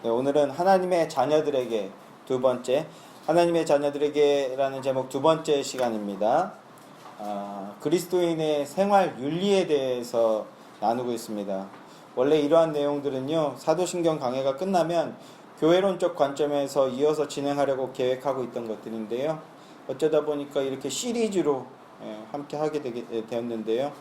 네, 오늘은 하나님의 자녀들에게 두 번째, 하나님의 자녀들에게라는 제목 두 번째 시간입니다. 그리스도인의 생활 윤리에 대해서 나누고 있습니다. 원래 이러한 내용들은요, 사도신경 강해가 끝나면 교회론적 관점에서 이어서 진행하려고 계획하고 있던 것들인데요. 어쩌다 보니까 이렇게 시리즈로 함께 하게 되었는데요.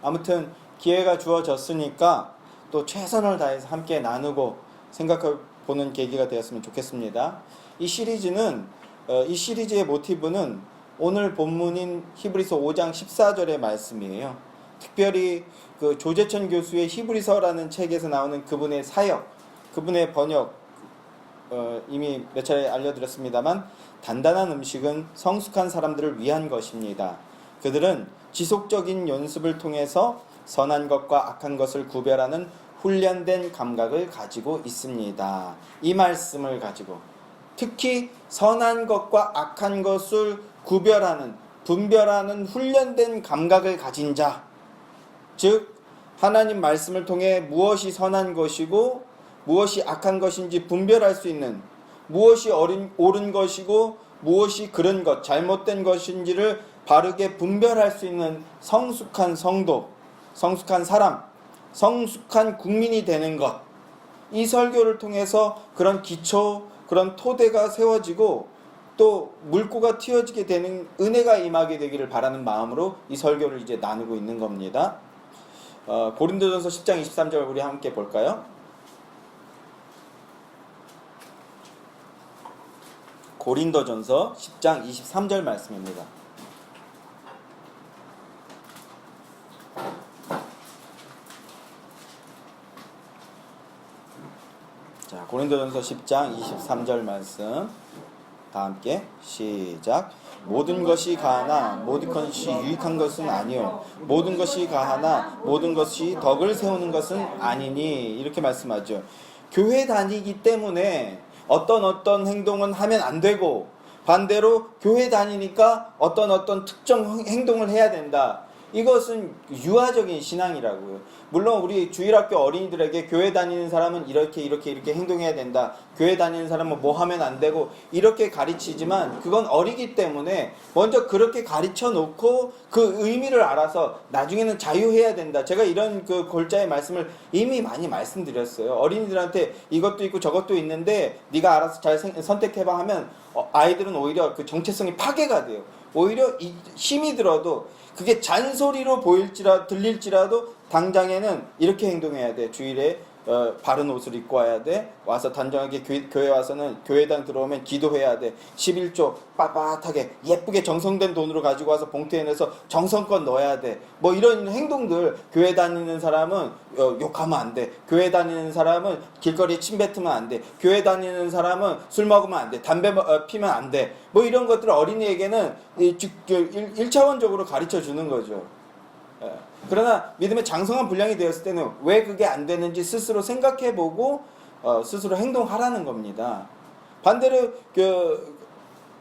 아무튼 기회가 주어졌으니까 또 최선을 다해서 함께 나누고 생각해보는 계기가 되었으면 좋겠습니다. 이 시리즈의 모티브는 오늘 본문인 히브리서 5장 14절의 말씀이에요. 특별히 그 조재천 교수의 히브리서라는 책에서 나오는 그분의 사역, 그분의 번역, 이미 몇 차례 알려드렸습니다만, 단단한 음식은 성숙한 사람들을 위한 것입니다. 그들은 지속적인 연습을 통해서 선한 것과 악한 것을 구별하는 훈련된 감각을 가지고 있습니다. 이 말씀을 가지고 특히 선한 것과 악한 것을 분별하는 훈련된 감각을 가진 자, 즉 하나님 말씀을 통해 무엇이 선한 것이고 무엇이 악한 것인지 분별할 수 있는, 무엇이 옳은 것이고 무엇이 그른 것, 잘못된 것인지를 바르게 분별할 수 있는 성숙한 성도, 성숙한 사람, 성숙한 국민이 되는 것. 이 설교를 통해서 그런 기초, 그런 토대가 세워지고 또 물꼬가 틔워지게 되는 은혜가 임하게 되기를 바라는 마음으로 이 설교를 이제 나누고 있는 겁니다. 고린도전서 10장 23절 우리 함께 볼까요? 고린도전서 10장 23절 말씀입니다. 자, 고린도전서 10장 23절 말씀 다 함께 시작. 모든 것이 가하나 모든 것이 유익한 것은 아니요, 모든 것이 가하나 모든 것이 덕을 세우는 것은 아니니, 이렇게 말씀하죠. 교회 다니기 때문에 어떤 행동은 하면 안 되고, 반대로 교회 다니니까 어떤 특정 행동을 해야 된다. 이것은 유아적인 신앙이라고요. 물론 우리 주일학교 어린이들에게 교회 다니는 사람은 이렇게 행동해야 된다, 교회 다니는 사람은 뭐 하면 안 되고, 이렇게 가르치지만 그건 어리기 때문에 먼저 그렇게 가르쳐 놓고 그 의미를 알아서 나중에는 자유해야 된다. 제가 이런 그 골자의 말씀을 이미 많이 말씀드렸어요. 어린이들한테 이것도 있고 저것도 있는데 네가 알아서 잘 선택해봐 하면 아이들은 오히려 그 정체성이 파괴가 돼요. 오히려 힘이 들어도 그게 잔소리로 들릴지라도 당장에는 이렇게 행동해야 돼. 주일에 바른 옷을 입고 와야 돼. 와서 단정하게 교회 와서는 교회당 들어오면 기도해야 돼. 11조 빳빳하게 예쁘게 정성된 돈으로 가지고 와서 봉투에 넣어서 정성껏 넣어야 돼. 뭐 이런 행동들, 교회 다니는 사람은 욕하면 안 돼. 교회 다니는 사람은 길거리에 침 뱉으면 안 돼. 교회 다니는 사람은 술 먹으면 안 돼. 담배 피면 안 돼. 뭐 이런 것들을 어린이에게는 1차원적으로 가르쳐 주는 거죠. 그러나 믿음의 장성한 분량이 되었을 때는 왜 그게 안 되는지 스스로 생각해보고 스스로 행동하라는 겁니다. 반대로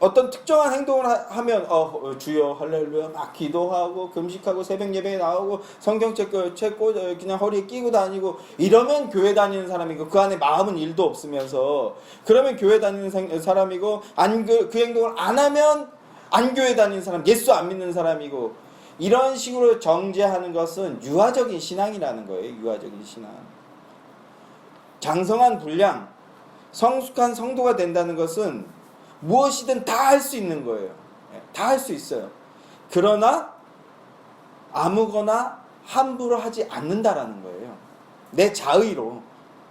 어떤 특정한 행동을 하면 주여 할렐루야 막 기도하고 금식하고 새벽 예배에 나오고 성경책 그냥 허리에 끼고 다니고, 이러면 교회 다니는 사람이고 그 안에 마음은 1도 없으면서, 그러면 교회 다니는 사람이고, 그 행동을 안 하면 안 교회 다니는 사람, 예수 안 믿는 사람이고, 이런 식으로 정죄하는 것은 유아적인 신앙이라는 거예요. 유아적인 신앙. 장성한 분량, 성숙한 성도가 된다는 것은 무엇이든 다 할 수 있는 거예요. 다 할 수 있어요. 그러나 아무거나 함부로 하지 않는다라는 거예요. 내 자의로.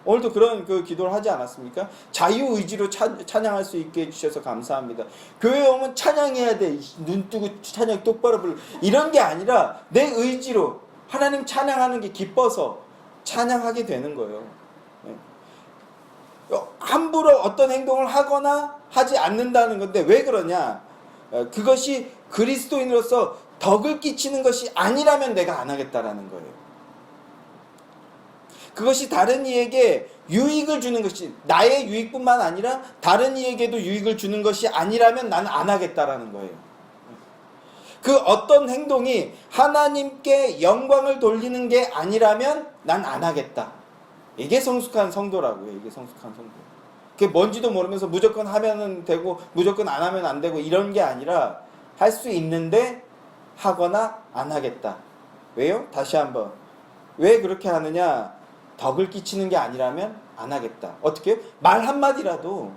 오늘도 그런 기도를 하지 않았습니까? 자유의지로 찬양할 수 있게 해주셔서 감사합니다. 교회 오면 찬양해야 돼. 눈 뜨고 찬양 똑바로 불러. 이런 게 아니라 내 의지로 하나님 찬양하는 게 기뻐서 찬양하게 되는 거예요. 함부로 어떤 행동을 하거나 하지 않는다는 건데 왜 그러냐? 그것이 그리스도인으로서 덕을 끼치는 것이 아니라면 내가 안 하겠다라는 거예요. 그것이 다른 이에게 유익을 주는 것이, 나의 유익뿐만 아니라 다른 이에게도 유익을 주는 것이 아니라면 나는 안 하겠다라는 거예요. 그 어떤 행동이 하나님께 영광을 돌리는 게 아니라면 난 안 하겠다. 이게 성숙한 성도라고요. 이게 성숙한 성도. 그게 뭔지도 모르면서 무조건 하면은 되고 무조건 안 하면 안 되고 이런 게 아니라 할 수 있는데 하거나 안 하겠다. 왜요? 다시 한번. 왜 그렇게 하느냐? 덕을 끼치는 게 아니라면 안 하겠다. 어떻게? 말 한마디라도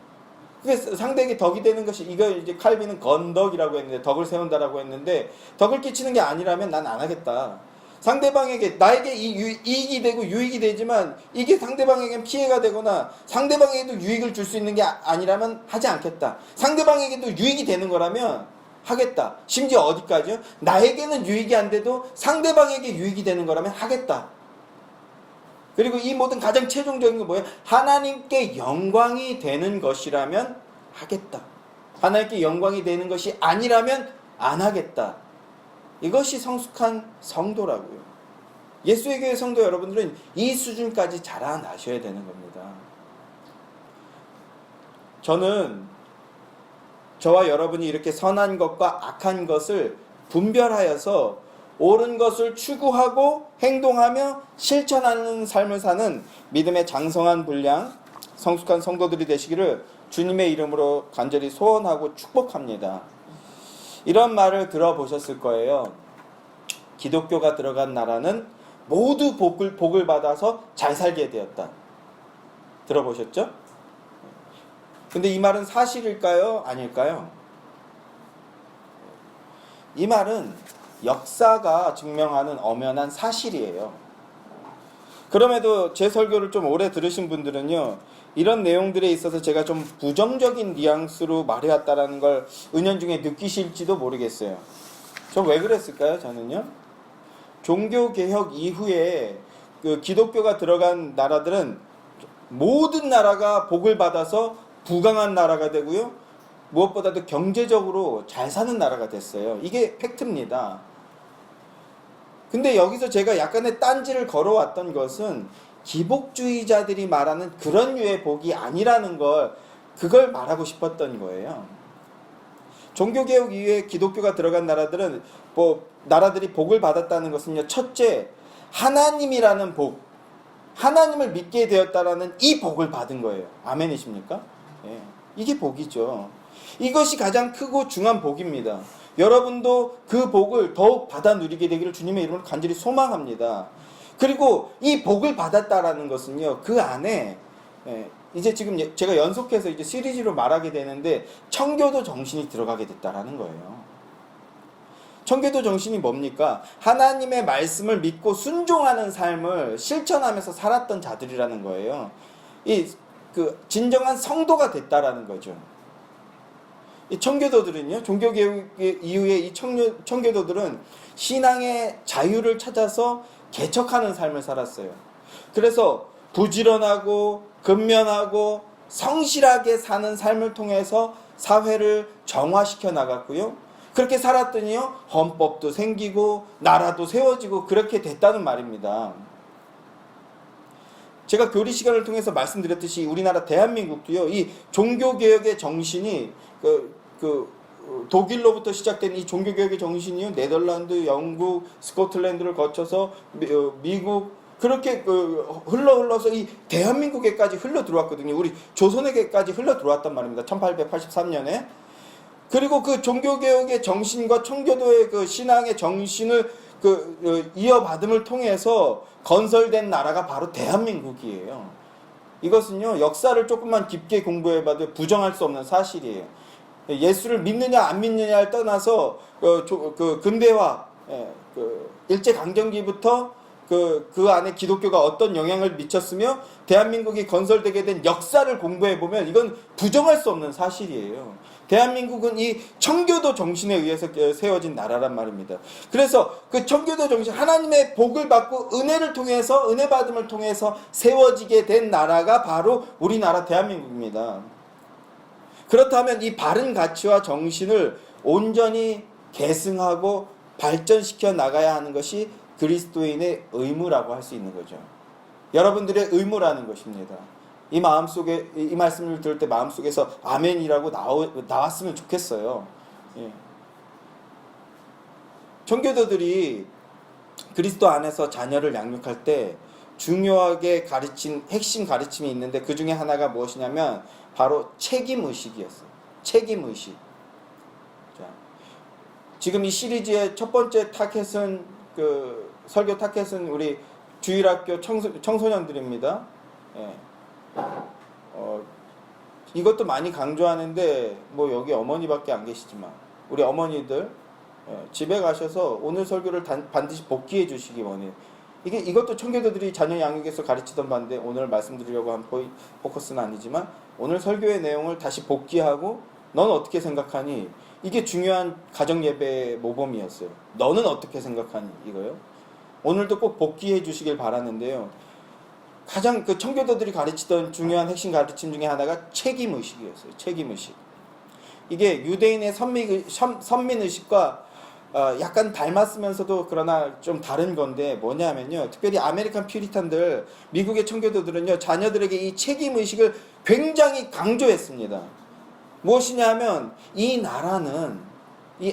그게 상대에게 덕이 되는 것이, 이거 이제 칼빈은 건덕이라고 했는데, 덕을 세운다라고 했는데, 덕을 끼치는 게 아니라면 난 안 하겠다. 상대방에게, 나에게 이익이 되고 유익이 되지만 이게 상대방에겐 피해가 되거나 상대방에게도 유익을 줄 수 있는 게 아니라면 하지 않겠다. 상대방에게도 유익이 되는 거라면 하겠다. 심지어 어디까지요? 나에게는 유익이 안 돼도 상대방에게 유익이 되는 거라면 하겠다. 그리고 이 모든 가장 최종적인 건 뭐예요? 하나님께 영광이 되는 것이라면 하겠다. 하나님께 영광이 되는 것이 아니라면 안 하겠다. 이것이 성숙한 성도라고요. 예수의 교회 성도 여러분들은 이 수준까지 자라나셔야 되는 겁니다. 저는 저와 여러분이 이렇게 선한 것과 악한 것을 분별하여서 옳은 것을 추구하고 행동하며 실천하는 삶을 사는 믿음의 장성한 분량, 성숙한 성도들이 되시기를 주님의 이름으로 간절히 소원하고 축복합니다. 이런 말을 들어보셨을 거예요. 기독교가 들어간 나라는 모두 복을 받아서 잘 살게 되었다. 들어보셨죠? 근데 이 말은 사실일까요? 아닐까요? 이 말은 역사가 증명하는 엄연한 사실이에요. 그럼에도 제 설교를 좀 오래 들으신 분들은요, 이런 내용들에 있어서 제가 좀 부정적인 뉘앙스로 말해왔다라는 걸 은연중에 느끼실지도 모르겠어요. 저 왜 그랬을까요? 저는요, 종교개혁 이후에 그 기독교가 들어간 나라들은 모든 나라가 복을 받아서 부강한 나라가 되고요, 무엇보다도 경제적으로 잘 사는 나라가 됐어요. 이게 팩트입니다. 근데 여기서 제가 약간의 딴지를 걸어왔던 것은 기복주의자들이 말하는 그런 류의 복이 아니라는 그걸 말하고 싶었던 거예요. 종교개혁 이후에 기독교가 들어간 나라들은 나라들이 복을 받았다는 것은요, 첫째, 하나님이라는 복, 하나님을 믿게 되었다라는 이 복을 받은 거예요. 아멘이십니까? 예, 이게 복이죠. 이것이 가장 크고 중요한 복입니다. 여러분도 그 복을 더욱 받아 누리게 되기를 주님의 이름으로 간절히 소망합니다. 그리고 이 복을 받았다라는 것은요, 그 안에 이제 지금 제가 연속해서 이제 시리즈로 말하게 되는데 청교도 정신이 들어가게 됐다라는 거예요. 청교도 정신이 뭡니까? 하나님의 말씀을 믿고 순종하는 삶을 실천하면서 살았던 자들이라는 거예요. 진정한 성도가 됐다라는 거죠. 이 청교도들은요, 종교개혁 이후에 이 청교도들은 신앙의 자유를 찾아서 개척하는 삶을 살았어요. 그래서 부지런하고 근면하고 성실하게 사는 삶을 통해서 사회를 정화시켜 나갔고요. 그렇게 살았더니요, 헌법도 생기고 나라도 세워지고 그렇게 됐다는 말입니다. 제가 교리 시간을 통해서 말씀드렸듯이 우리나라 대한민국도요, 이 종교개혁의 정신이 독일로부터 시작된 이 종교개혁의 정신이요, 네덜란드, 영국, 스코틀랜드를 거쳐서 미국, 그렇게 흘러서 이 대한민국에까지 흘러 들어왔거든요. 우리 조선에게까지 흘러 들어왔단 말입니다. 1883년에. 그리고 그 종교개혁의 정신과 청교도의 그 신앙의 정신을 이어받음을 통해서 건설된 나라가 바로 대한민국이에요. 이것은요, 역사를 조금만 깊게 공부해봐도 부정할 수 없는 사실이에요. 예수를 믿느냐 안 믿느냐를 떠나서 근대화, 일제강점기부터 그 안에 기독교가 어떤 영향을 미쳤으며 대한민국이 건설되게 된 역사를 공부해보면 이건 부정할 수 없는 사실이에요. 대한민국은 이 청교도 정신에 의해서 세워진 나라란 말입니다. 그래서 그 청교도 정신, 하나님의 복을 받고 은혜를 통해서, 은혜 받음을 통해서 세워지게 된 나라가 바로 우리나라 대한민국입니다. 그렇다면 이 바른 가치와 정신을 온전히 계승하고 발전시켜 나가야 하는 것이 그리스도인의 의무라고 할 수 있는 거죠. 여러분들의 의무라는 것입니다. 이 마음속에, 이 말씀을 들을 때 마음속에서 아멘이라고 나왔으면 좋겠어요. 예. 청교도들이 그리스도 안에서 자녀를 양육할 때 중요하게 가르친 핵심 가르침이 있는데 그 중에 하나가 무엇이냐면 바로 책임의식이었어요. 책임의식. 자, 지금 이 시리즈의 첫 번째 타켓은 설교 타켓은 우리 주일학교 청소년들입니다. 예. 이것도 많이 강조하는데 뭐 여기 어머니밖에 안 계시지만 우리 어머니들 집에 가셔서 오늘 설교를 반드시 복기해 주시기 원해요. 이것도 청교도들이 자녀 양육에서 가르치던 바인데 오늘 말씀드리려고 한 포커스는 아니지만 오늘 설교의 내용을 다시 복기하고 넌 어떻게 생각하니? 이게 중요한 가정 예배의 모범이었어요. 너는 어떻게 생각하니? 이거요. 오늘도 꼭 복기해 주시길 바라는데요. 가장 청교도들이 가르치던 중요한 핵심 가르침 중에 하나가 책임의식이었어요. 책임의식. 이게 유대인의 선민의식과 약간 닮았으면서도 그러나 좀 다른 건데 뭐냐면요. 특별히 아메리칸 퓨리탄들, 미국의 청교도들은요. 자녀들에게 이 책임의식을 굉장히 강조했습니다. 무엇이냐 하면 이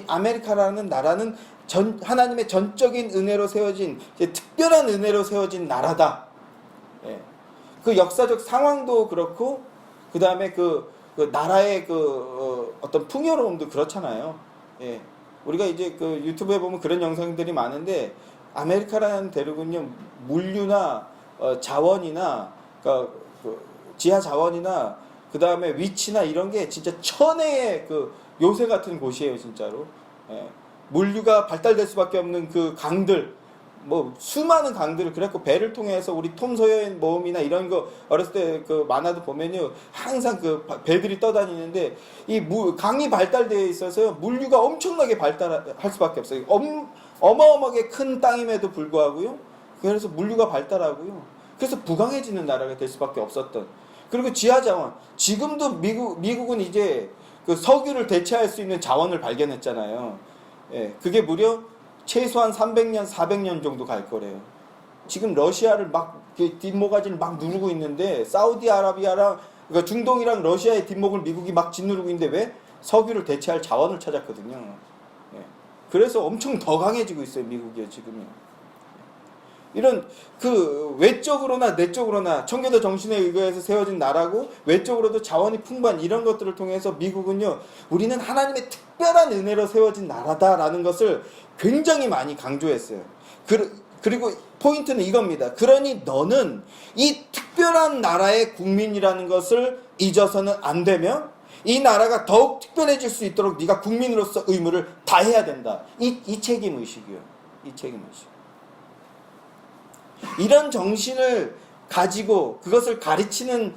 아메리카라는 나라는 하나님의 전적인 은혜로 세워진 특별한 은혜로 세워진 나라다. 예. 그 역사적 상황도 그렇고 그 다음에 그 나라의 어떤 풍요로움도 그렇잖아요. 예. 우리가 이제 유튜브에 보면 그런 영상들이 많은데 아메리카라는 대륙은요 물류나 자원이나 지하 자원이나 그 다음에 위치나 이런 게 진짜 천혜의 요새 같은 곳이에요 진짜로. 예. 물류가 발달될 수밖에 없는 강들. 수많은 강들을 그랬고 배를 통해서 우리 톰 소여의 모험이나 이런 거 어렸을 때 만화도 보면요 항상 배들이 떠다니는데 이 강이 발달되어 있어서요 물류가 엄청나게 발달할 수밖에 없어요. 어마어마하게 큰 땅임에도 불구하고요. 그래서 물류가 발달하고요. 그래서 부강해지는 나라가 될 수밖에 없었던. 그리고 지하 자원. 지금도 미국은 이제 석유를 대체할 수 있는 자원을 발견했잖아요. 예, 그게 무려 최소한 300년, 400년 정도 갈 거래요. 지금 러시아를 뒷모가지를 막 누르고 있는데 사우디아라비아랑 그러니까 중동이랑 러시아의 뒷목을 미국이 막 짓누르고 있는데 왜? 석유를 대체할 자원을 찾았거든요. 예. 그래서 엄청 더 강해지고 있어요, 미국이요, 지금요. 이런 외적으로나 내적으로나 청교도 정신에 의거해서 세워진 나라고 외적으로도 자원이 풍부한 이런 것들을 통해서 미국은요 우리는 하나님의 특별한 은혜로 세워진 나라다라는 것을 굉장히 많이 강조했어요. 그리고 포인트는 이겁니다. 그러니 너는 이 특별한 나라의 국민이라는 것을 잊어서는 안 되며 이 나라가 더욱 특별해질 수 있도록 네가 국민으로서 의무를 다해야 된다. 이 책임의식이요. 이 책임의식. 이런 정신을 가지고 그것을 가르치는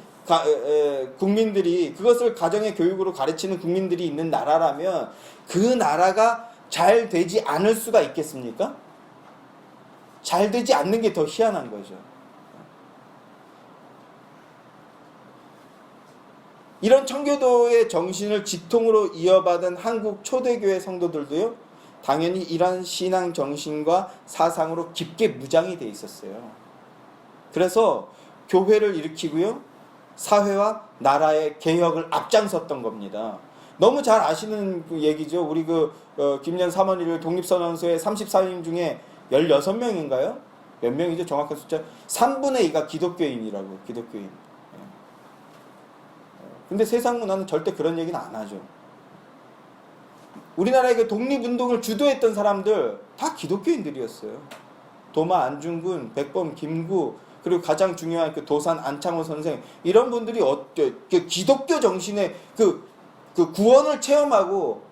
국민들이 그것을 가정의 교육으로 가르치는 국민들이 있는 나라라면 그 나라가 잘 되지 않을 수가 있겠습니까? 잘 되지 않는 게 더 희한한 거죠. 이런 청교도의 정신을 직통으로 이어받은 한국 초대교회 성도들도요. 당연히 이러한 신앙 정신과 사상으로 깊게 무장이 돼 있었어요. 그래서 교회를 일으키고요. 사회와 나라의 개혁을 앞장섰던 겁니다. 너무 잘 아시는 얘기죠. 우리 김년 사모님을 독립선언서의 34명 중에 16명인가요? 몇 명이죠? 정확한 숫자. 3분의 2가 기독교인이라고. 기독교인. 근데 세상 문화는 절대 그런 얘기는 안 하죠. 우리나라의 독립운동을 주도했던 사람들 다 기독교인들이었어요. 도마 안중근, 백범 김구, 그리고 가장 중요한 도산 안창호 선생 이런 분들이 기독교 정신의 구원을 체험하고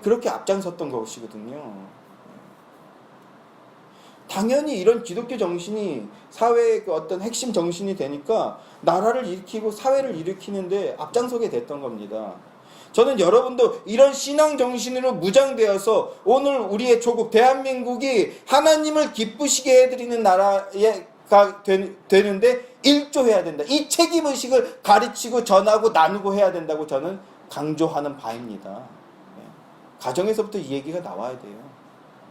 그렇게 앞장섰던 것이거든요. 당연히 이런 기독교 정신이 사회의 어떤 핵심 정신이 되니까 나라를 일으키고 사회를 일으키는데 앞장서게 됐던 겁니다. 저는 여러분도 이런 신앙 정신으로 무장되어서 오늘 우리의 조국 대한민국이 하나님을 기쁘시게 해드리는 나라가 되는데 일조해야 된다. 이 책임의식을 가르치고 전하고 나누고 해야 된다고 저는 강조하는 바입니다. 가정에서부터 이 얘기가 나와야 돼요.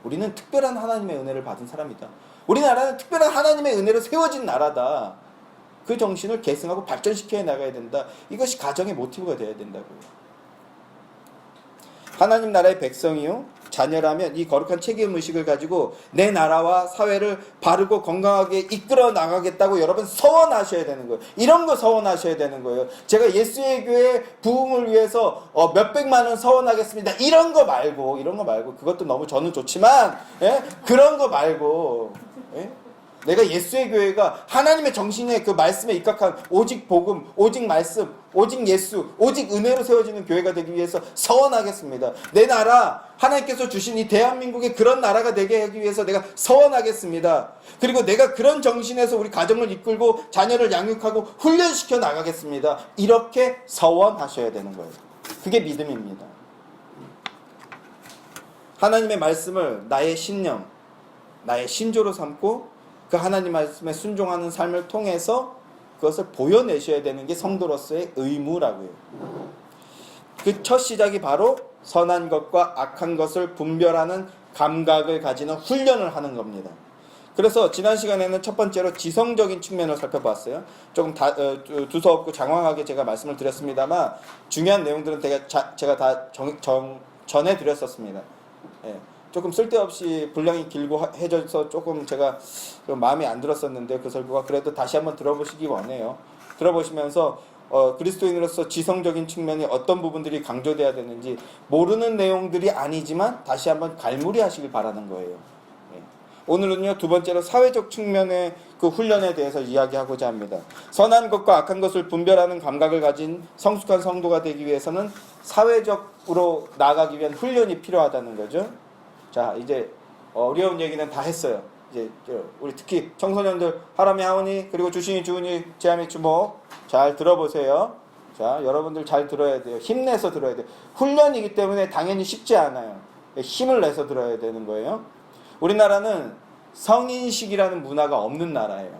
우리는 특별한 하나님의 은혜를 받은 사람이다. 우리나라는 특별한 하나님의 은혜로 세워진 나라다. 그 정신을 계승하고 발전시켜 나가야 된다. 이것이 가정의 모티브가 되어야 된다고요. 하나님 나라의 백성이요 자녀라면 이 거룩한 책임의식을 가지고 내 나라와 사회를 바르고 건강하게 이끌어 나가겠다고 여러분 서원하셔야 되는 거예요. 이런 거 서원하셔야 되는 거예요. 제가 예수의 교회 부흥을 위해서 몇백만 원 서원하겠습니다. 이런 거 말고 그것도 너무 저는 좋지만 그런 거 말고 내가 예수의 교회가 하나님의 정신의 그 말씀에 입각한 오직 복음, 오직 말씀, 오직 예수, 오직 은혜로 세워지는 교회가 되기 위해서 서원하겠습니다. 내 나라, 하나님께서 주신 이 대한민국의 그런 나라가 되게 하기 위해서 내가 서원하겠습니다. 그리고 내가 그런 정신에서 우리 가정을 이끌고 자녀를 양육하고 훈련시켜 나가겠습니다. 이렇게 서원하셔야 되는 거예요. 그게 믿음입니다. 하나님의 말씀을 나의 신념, 나의 신조로 삼고 그 하나님 말씀에 순종하는 삶을 통해서 그것을 보여내셔야 되는 게 성도로서의 의무라고요. 그 첫 시작이 바로 선한 것과 악한 것을 분별하는 감각을 가지는 훈련을 하는 겁니다. 그래서 지난 시간에는 첫 번째로 지성적인 측면을 살펴봤어요. 조금 두서없고 장황하게 제가 말씀을 드렸습니다만 중요한 내용들은 제가 다 전해드렸었습니다. 조금 쓸데없이 분량이 길고 해져서 조금 제가 마음에 안 들었었는데 그 설교가 그래도 다시 한번 들어보시기 원해요. 들어보시면서 그리스도인으로서 지성적인 측면이 어떤 부분들이 강조돼야 되는지 모르는 내용들이 아니지만 다시 한번 갈무리하시길 바라는 거예요. 오늘은요 두 번째로 사회적 측면의 그 훈련에 대해서 이야기하고자 합니다. 선한 것과 악한 것을 분별하는 감각을 가진 성숙한 성도가 되기 위해서는 사회적으로 나아가기 위한 훈련이 필요하다는 거죠. 자, 이제 어려운 얘기는 다 했어요. 이제 우리 특히 청소년들 하람이 하오니 그리고 주신이 주은이 제함이 주목 잘 들어보세요. 자, 여러분들 잘 들어야 돼요. 힘내서 들어야 돼요. 훈련이기 때문에 당연히 쉽지 않아요. 힘을 내서 들어야 되는 거예요. 우리나라는 성인식이라는 문화가 없는 나라예요.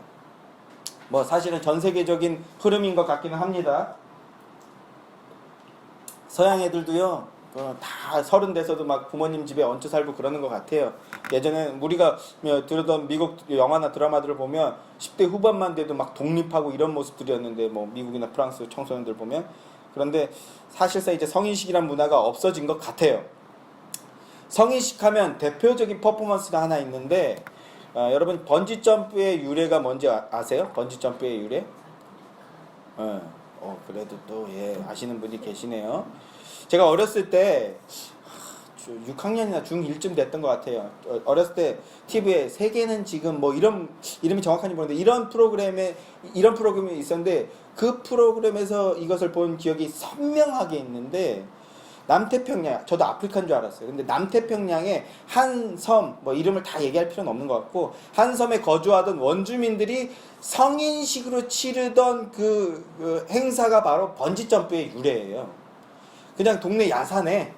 뭐 사실은 전 세계적인 흐름인 것 같기는 합니다. 서양 애들도요. 다 30대서도 막 부모님 집에 얹혀 살고 그러는 것 같아요. 예전에 우리가 들었던 미국 영화나 드라마들을 보면 10대 후반만 돼도 막 독립하고 이런 모습들이었는데 뭐 미국이나 프랑스 청소년들 보면 그런데 사실상 이제 성인식이란 문화가 없어진 것 같아요. 성인식 하면 대표적인 퍼포먼스가 하나 있는데 여러분 번지점프의 유래가 뭔지 아세요? 번지점프의 유래? 그래도 또 아시는 분이 계시네요. 제가 어렸을 때 6학년이나 중1쯤 됐던 것 같아요. 어렸을 때 TV에 세계는 지금 뭐 이런 이름이 정확한지 모르는데 이런 프로그램이 있었는데 그 프로그램에서 이것을 본 기억이 선명하게 있는데 남태평양, 저도 아프리카인 줄 알았어요. 근데 남태평양의 한 섬, 뭐 이름을 다 얘기할 필요는 없는 것 같고 한 섬에 거주하던 원주민들이 성인식으로 치르던 그 행사가 바로 번지점프의 유래예요. 그냥 동네 야산에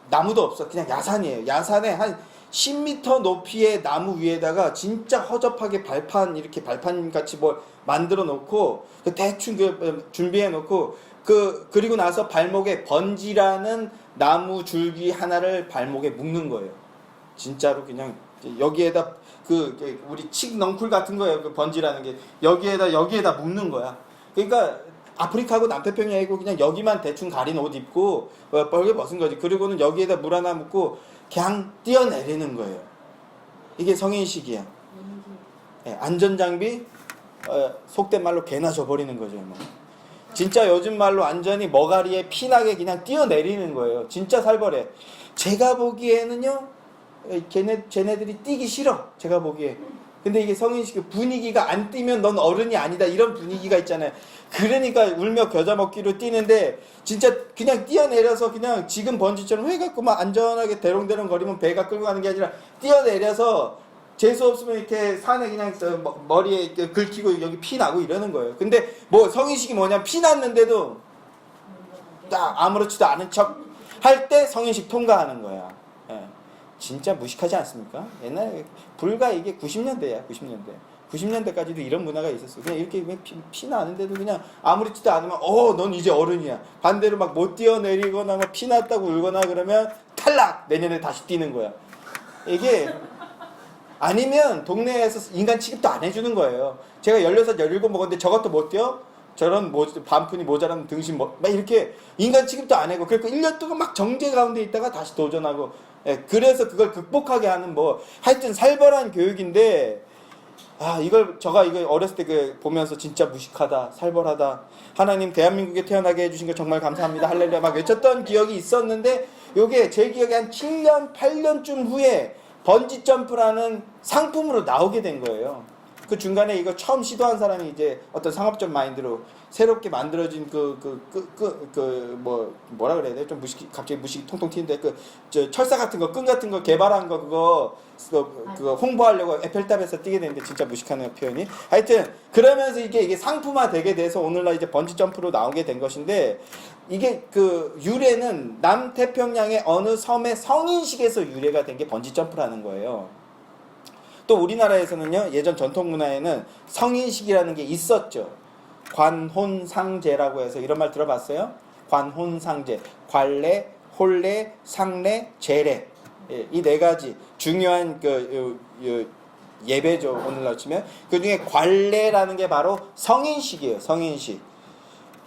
나무도 없어. 그냥 야산이에요. 야산에 한 10m 높이의 나무 위에다가 진짜 허접하게 이렇게 발판 같이 뭘 만들어 놓고 대충 준비해 놓고 그리고 나서 발목에 번지라는 나무 줄기 하나를 발목에 묶는 거예요. 진짜로 그냥 여기에다 우리 칡 넝쿨 같은 거예요. 그 번지라는 게 여기에다 묶는 거야. 그러니까 아프리카하고 남태평양이고 그냥 여기만 대충 가린 옷 입고 뻘게 벗은 거지. 그리고는 여기에다 물 하나 묻고 그냥 뛰어내리는 거예요. 이게 성인식이야. 안전장비 속된 말로 개나 줘버리는 거죠. 뭐. 진짜 요즘 말로 완전히 머가리에 피나게 그냥 뛰어내리는 거예요. 진짜 살벌해. 제가 보기에는요 쟤네들이 뛰기 싫어. 제가 보기에. 근데 이게 성인식 분위기가 안 뛰면 넌 어른이 아니다 이런 분위기가 있잖아요. 그러니까 울며 겨자 먹기로 뛰는데 진짜 그냥 뛰어내려서 그냥 지금 번지처럼 해갖고 막 안전하게 대롱대롱 거리면 배가 끌고 가는 게 아니라 뛰어내려서 재수 없으면 이렇게 산에 그냥 머리에 이렇게 긁히고 여기 피 나고 이러는 거예요. 근데 뭐 성인식이 뭐냐 피 났는데도 딱 아무렇지도 않은 척 할 때 성인식 통과하는 거야. 진짜 무식하지 않습니까? 옛날에 불과 이게 90년대야. 90년대까지도 이런 문화가 있었어. 그냥 이렇게 피 나는데도 그냥 아무렇지도 않으면 넌 이제 어른이야. 반대로 막 못 뛰어내리거나 막 피 났다고 울거나 그러면 탈락! 내년에 다시 뛰는 거야. 이게 아니면 동네에서 인간 취급도 안 해주는 거예요. 제가 16, 17 먹었는데 저것도 못 뛰어? 저런 반푼이 모자라면 등신 막 이렇게 인간 취급도 안 하고 그래서 1년 동안 막 정제 가운데 있다가 다시 도전하고 예, 그래서 그걸 극복하게 하는 뭐 하여튼 살벌한 교육인데 제가 이거 어렸을 때 보면서 진짜 무식하다, 살벌하다. 하나님 대한민국에 태어나게 해주신 거 정말 감사합니다. 할렐루야 막 외쳤던 기억이 있었는데 요게 제 기억에 한 7년, 8년쯤 후에 번지 점프라는 상품으로 나오게 된 거예요. 그 중간에 이거 처음 시도한 사람이 이제 어떤 상업적 마인드로 새롭게 만들어진 뭐라 그래야 돼? 좀 갑자기 무식이 통통 튀는데 철사 같은 거, 끈 같은 거 개발한 거 그거 홍보하려고 에펠탑에서 뛰게 되는데 진짜 무식하네요, 표현이. 하여튼, 그러면서 이게 상품화 되게 돼서 오늘날 이제 번지 점프로 나오게 된 것인데, 이게 유래는 남태평양의 어느 섬의 성인식에서 유래가 된 게 번지 점프라는 거예요. 또 우리나라에서는요, 예전 전통 문화에는 성인식이라는 게 있었죠. 관혼상제라고 해서 이런 말 들어봤어요? 관혼상제. 관례, 혼례, 상례, 제례. 예, 이 네 가지 중요한 예배죠. 오늘날 치면. 그 중에 관례라는 게 바로 성인식이에요. 성인식.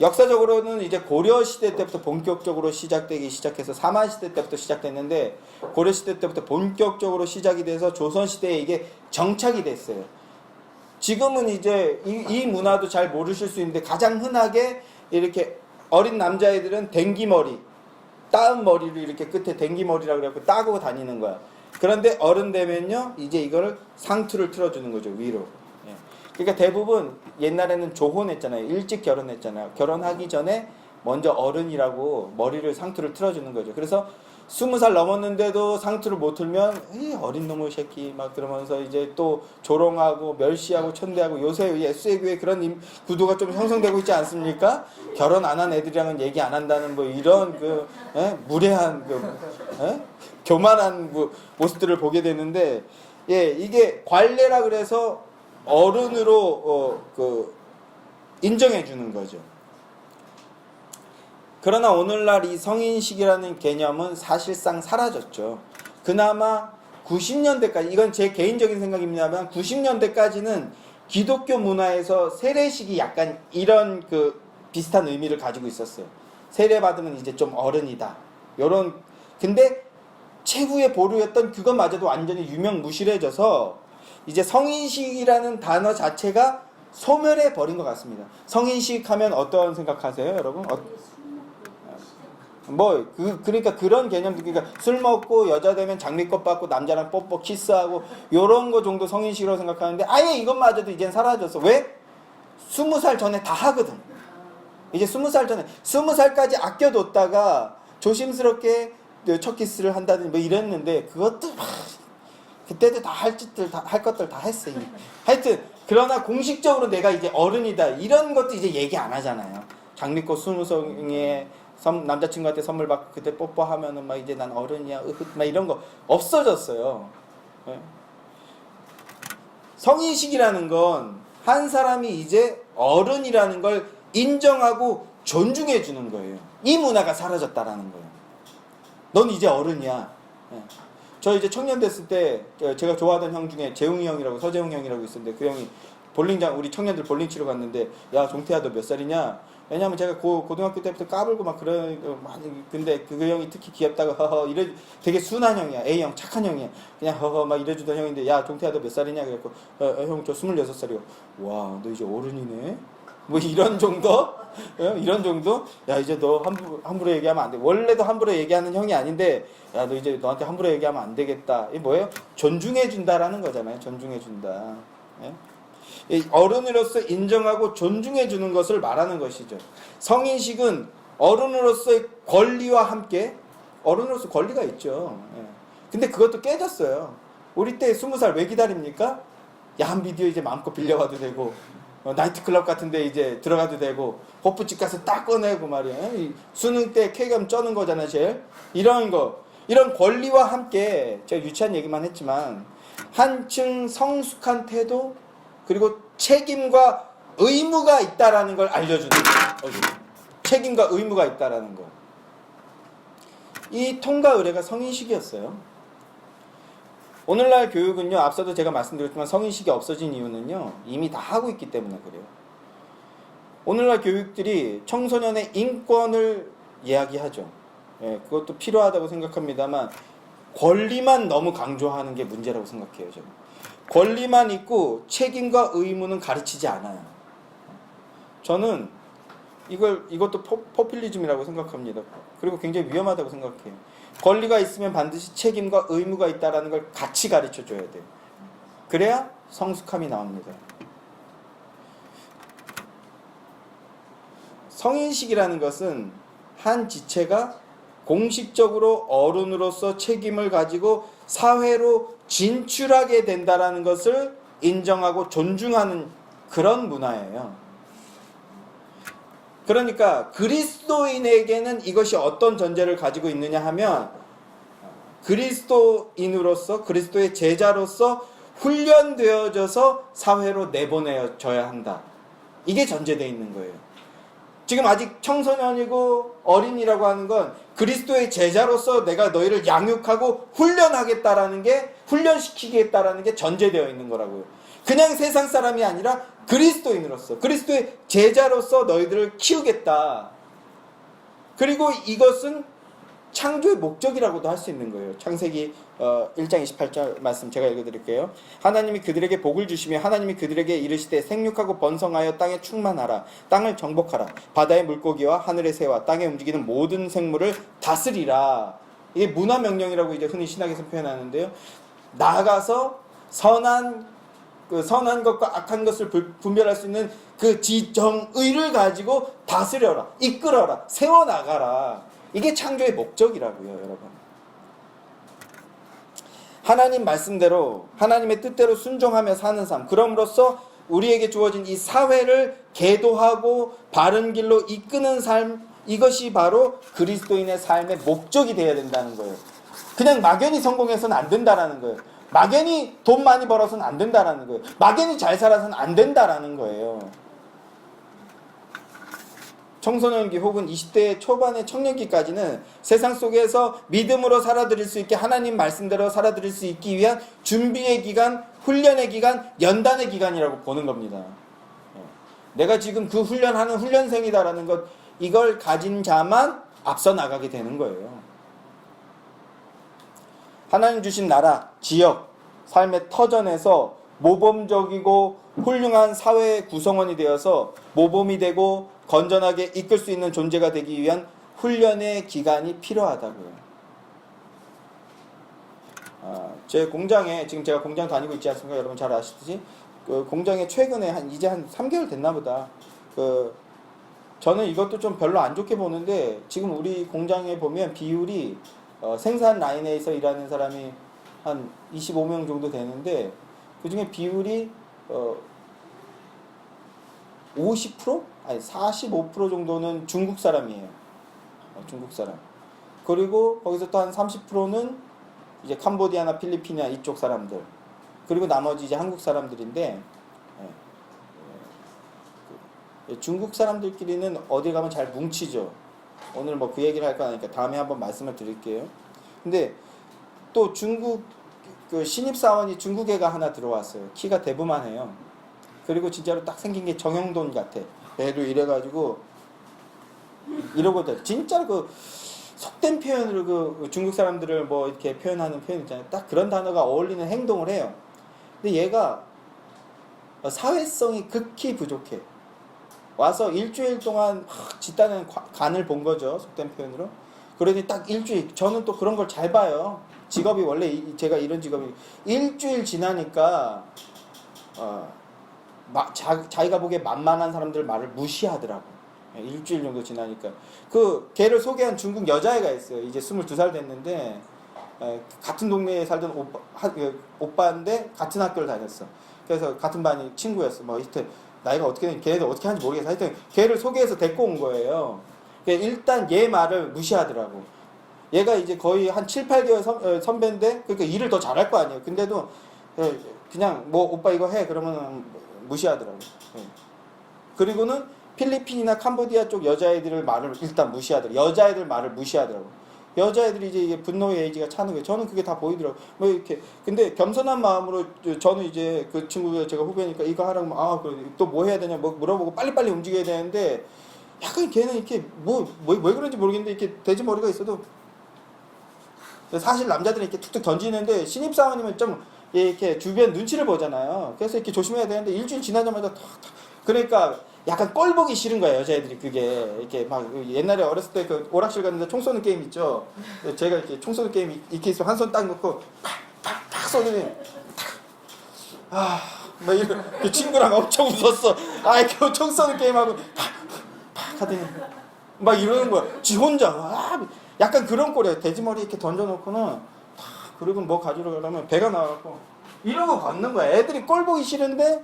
역사적으로는 이제 고려시대 때부터 본격적으로 시작되기 시작해서 사만시대 때부터 시작됐는데 고려시대 때부터 본격적으로 시작이 돼서 조선시대에 이게 정착이 됐어요. 지금은 이제 이 문화도 잘 모르실 수 있는데 가장 흔하게 이렇게 어린 남자애들은 댕기머리, 따은 머리를 이렇게 끝에 댕기머리라고 그래갖고 따고 다니는 거야. 그런데 어른 되면요 이제 이거를 상투를 틀어주는 거죠, 위로. 그러니까 대부분 옛날에는 조혼했잖아요. 일찍 결혼했잖아요. 결혼하기 전에 먼저 어른이라고 머리를 상투를 틀어주는 거죠. 그래서 20살 넘었는데도 상투를 못 틀면 이 어린 놈의 새끼 막 그러면서 이제 또 조롱하고 멸시하고 천대하고 요새 예수의 그런 구도가 좀 형성되고 있지 않습니까? 결혼 안 한 애들이랑은 얘기 안 한다는 뭐 이런 무례한 교만한 모습들을 보게 되는데 이게 관례라 그래서 어른으로 인정해 주는 거죠. 그러나 오늘날 이 성인식이라는 개념은 사실상 사라졌죠. 그나마 90년대까지, 이건 제 개인적인 생각입니다만 90년대까지는 기독교 문화에서 세례식이 약간 이런 비슷한 의미를 가지고 있었어요. 세례 받으면 이제 좀 어른이다. 근데 최후의 보루였던 그것마저도 완전히 유명무실해져서 이제 성인식이라는 단어 자체가 소멸해 버린 것 같습니다. 성인식 하면 어떤 생각하세요, 여러분? 그러니까 그런 개념들, 그러니까 술 먹고 여자 되면 장미꽃 받고 남자랑 뽀뽀 키스하고 요런 거 정도 성인식이라고 생각하는데 아예 이것마저도 이젠 사라졌어. 왜? 20살 전에 다 하거든. 이제 20살 전에 20살까지 아껴뒀다가 조심스럽게 첫 키스를 한다든지 뭐 이랬는데 그것도 그때도 다 할 것들 다 했어 이미. 하여튼 그러나 공식적으로 내가 이제 어른이다 이런 것도 이제 얘기 안 하잖아요. 장미꽃 20송이에 남자친구한테 선물 받고 그때 뽀뽀하면은 막 이제 난 어른이야 막 이런 거 없어졌어요. 성인식이라는 건 한 사람이 이제 어른이라는 걸 인정하고 존중해 주는 거예요. 이 문화가 사라졌다라는 거예요. 넌 이제 어른이야. 저 이제 청년 됐을 때 제가 좋아하던 형 중에 재웅이 형이라고, 서재웅 형이라고 있었는데 그 형이 우리 청년들 볼링 치러 갔는데 야 종태야 너 몇 살이냐? 왜냐면 제가 고등학교 때부터 까불고 막 근데 그 형이 특히 귀엽다고 허허 되게 순한 형이야. A형 착한 형이야. 그냥 허허 막 이래주던 형인데 야 종태야 너 몇 살이냐? 그래갖고 형 저 26살이요. 와 너 이제 어른이네? 뭐 이런 정도? 이런 정도? 야 이제 너 함부로 얘기하면 안 돼. 원래도 함부로 얘기하는 형이 아닌데 야 너 이제 너한테 함부로 얘기하면 안 되겠다. 이게 뭐예요? 존중해 준다라는 거잖아요. 존중해 준다. 어른으로서 인정하고 존중해 주는 것을 말하는 것이죠. 성인식은 어른으로서의 권리와 함께 어른으로서 권리가 있죠. 근데 그것도 깨졌어요. 우리 때 20살 왜 기다립니까? 야한 비디오 이제 마음껏 빌려가도 되고 나이트클럽 같은데 이제 들어가도 되고 호프집 가서 딱 꺼내고 말이야. 수능 때 쾌감 쩌는 거잖아 제일. 이런 권리와 함께 제가 유치한 얘기만 했지만 한층 성숙한 태도 그리고 책임과 의무가 있다라는 걸 알려주는 거예요. 책임과 의무가 있다라는 거. 이 통과 의례가 성인식이었어요. 오늘날 교육은요, 앞서도 제가 말씀드렸지만 성인식이 없어진 이유는요, 이미 다 하고 있기 때문에 그래요. 오늘날 교육들이 청소년의 인권을 이야기하죠. 예, 그것도 필요하다고 생각합니다만 권리만 너무 강조하는 게 문제라고 생각해요. 저는. 권리만 있고 책임과 의무는 가르치지 않아요. 저는 이것도 포퓰리즘이라고 생각합니다. 그리고 굉장히 위험하다고 생각해요. 권리가 있으면 반드시 책임과 의무가 있다는 걸 같이 가르쳐 줘야 돼요. 그래야 성숙함이 나옵니다. 성인식이라는 것은 한 지체가 공식적으로 어른으로서 책임을 가지고 사회로 진출하게 된다는 것을 인정하고 존중하는 그런 문화예요. 그러니까 그리스도인에게는 이것이 어떤 전제를 가지고 있느냐 하면 그리스도인으로서 그리스도의 제자로서 훈련되어져서 사회로 내보내져야 한다. 이게 전제되어 있는 거예요. 지금 아직 청소년이고 어린이라고 하는 건 그리스도의 제자로서 내가 너희를 양육하고 훈련하겠다라는 게 훈련시키겠다라는 게 전제되어 있는 거라고요. 그냥 세상 사람이 아니라 그리스도인으로서 그리스도의 제자로서 너희들을 키우겠다. 그리고 이것은 창조의 목적이라고도 할 수 있는 거예요. 창세기 1장 28절 말씀 제가 읽어드릴게요. 하나님이 그들에게 복을 주시며 하나님이 그들에게 이르시되 생육하고 번성하여 땅에 충만하라. 땅을 정복하라. 바다의 물고기와 하늘의 새와 땅에 움직이는 모든 생물을 다스리라. 이게 문화명령이라고 이제 흔히 신학에서 표현하는데요. 나아가서 선한 것과 악한 것을 분별할 수 있는 그 지정의를 가지고 다스려라. 이끌어라. 세워나가라. 이게 창조의 목적이라고요, 여러분. 하나님 말씀대로 하나님의 뜻대로 순종하며 사는 삶, 그럼으로써 우리에게 주어진 이 사회를 계도하고 바른 길로 이끄는 삶, 이것이 바로 그리스도인의 삶의 목적이 되어야 된다는 거예요. 그냥 막연히 성공해서는 안 된다라는 거예요. 막연히 돈 많이 벌어서는 안 된다라는 거예요. 막연히 잘 살아서는 안 된다라는 거예요. 청소년기 혹은 20대 초반의 청년기까지는 세상 속에서 믿음으로 살아들일 수 있게 하나님 말씀대로 살아들일 수 있기 위한 준비의 기간, 훈련의 기간, 연단의 기간이라고 보는 겁니다. 내가 지금 그 훈련하는 훈련생이다라는 것, 이걸 가진 자만 앞서 나가게 되는 거예요. 하나님 주신 나라, 지역, 삶의 터전에서 모범적이고 훌륭한 사회의 구성원이 되어서 모범이 되고 건전하게 이끌 수 있는 존재가 되기 위한 훈련의 기간이 필요하다고요. 제 공장에, 지금 제가 공장 다니고 있지 않습니까? 여러분 잘 아시듯이 그 공장에 최근에 이제 한 3개월 됐나 보다. 저는 이것도 좀 별로 안 좋게 보는데 지금 우리 공장에 보면 비율이 생산 라인에서 일하는 사람이 한 25명 정도 되는데 그 중에 비율이 50%? 아니 45% 정도는 중국 사람이에요. 중국 사람. 그리고 거기서 또 한 30%는 이제 캄보디아나 필리핀이나 이쪽 사람들. 그리고 나머지 이제 한국 사람들인데 중국 사람들끼리는 어디 가면 잘 뭉치죠. 오늘 뭐 그 얘기를 할 거 아니까 다음에 한번 말씀을 드릴게요. 근데 또 중국 그 신입사원이 중국 애가 하나 들어왔어요. 키가 대부만해요. 그리고 진짜로 딱 생긴 게 정형돈 같아. 애도 이래가지고 이러거든. 진짜로 그 속된 표현으로 그 중국 사람들을 뭐 이렇게 표현하는 표현 있잖아요. 딱 그런 단어가 어울리는 행동을 해요. 근데 얘가 사회성이 극히 부족해. 와서 일주일 동안 집단은 간을 본 거죠. 속된 표현으로. 그러더니 딱 일주일. 저는 또 그런 걸 잘 봐요. 직업이 원래 제가 이런 직업이 일주일 지나니까 자기가 보기에 만만한 사람들 말을 무시하더라고. 일주일 정도 지나니까 그 걔를 소개한 중국 여자애가 있어요. 이제 22살 됐는데 같은 동네에 살던 오빠인데 같은 학교를 다녔어. 그래서 같은 반이 친구였어. 뭐 하여튼 나이가 어떻게 걔네들 어떻게 하는지 모르겠어. 하여튼 걔를 소개해서 데리고 온 거예요. 일단 얘 말을 무시하더라고. 얘가 이제 거의 한 7, 8개월 선배인데 그러니까 일을 더 잘할 거 아니에요. 근데도 그냥 뭐 오빠 이거 해 그러면 무시하더라고. 그리고는 필리핀이나 캄보디아 쪽 여자애들 말을 일단 무시하더라고. 여자애들 말을 무시하더라고. 여자애들이 이제 이게 분노의 에이지가 차는 거예요. 저는 그게 다 보이더라고요. 뭐 이렇게. 근데 겸손한 마음으로 저는 이제 그 친구가 제가 후배니까 이거 하라고 아, 그래. 또 뭐 해야 되냐 뭐 물어보고 빨리빨리 움직여야 되는데 약간 걔는 이렇게 왜 그런지 모르겠는데 이렇게 돼지머리가 있어도 사실 남자들은 이렇게 툭툭 던지는데 신입사원이면 좀 이렇게 주변 눈치를 보잖아요. 그래서 이렇게 조심해야 되는데 일주일 지나자마자 탁탁 그러니까 약간 꼴 보기 싫은 거야 여자애들이. 그게 이렇게 막 옛날에 어렸을 때 그 오락실 갔는데 총 쏘는 게임 있죠. 제가 이렇게 총 쏘는 게임 이렇게 있으면 한 손 딱 놓고 팍팍팍 쏘더니 막 이런 그 친구랑 엄청 웃었어. 이렇게 총 쏘는 게임하고 팍팍 하더니 막 이러는 거야. 지 혼자 약간 그런 꼴이야. 돼지머리 이렇게 던져놓고는 그리고 뭐 가지러 가려면 배가 나와갖고 이러고 걷는 거야. 애들이 꼴 보기 싫은데